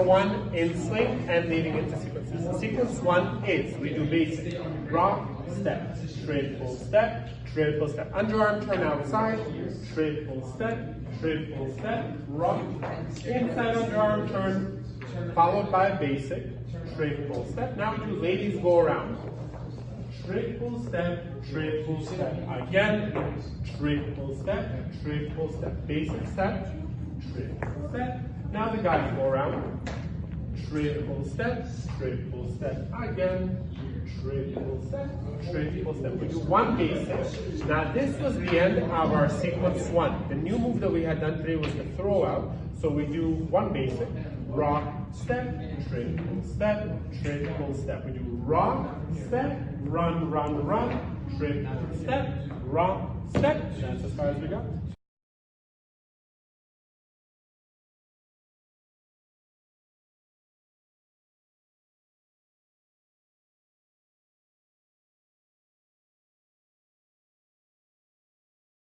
one in swing and leading into sequences. So sequence one is, we do basic, rock, step, triple step, underarm turn outside, triple step, rock, inside underarm turn, followed by basic, triple step. Now we do ladies go around. Triple step, again, triple step, basic step, triple step. Now the guys go around. Triple step, again, triple step. We do one basic. Now this was the end of our sequence one. The new move that we had done today was the throw out. So we do one basic, rock, step, triple step. We do rock, step, run, triple step, rock, step. That's as far as we got.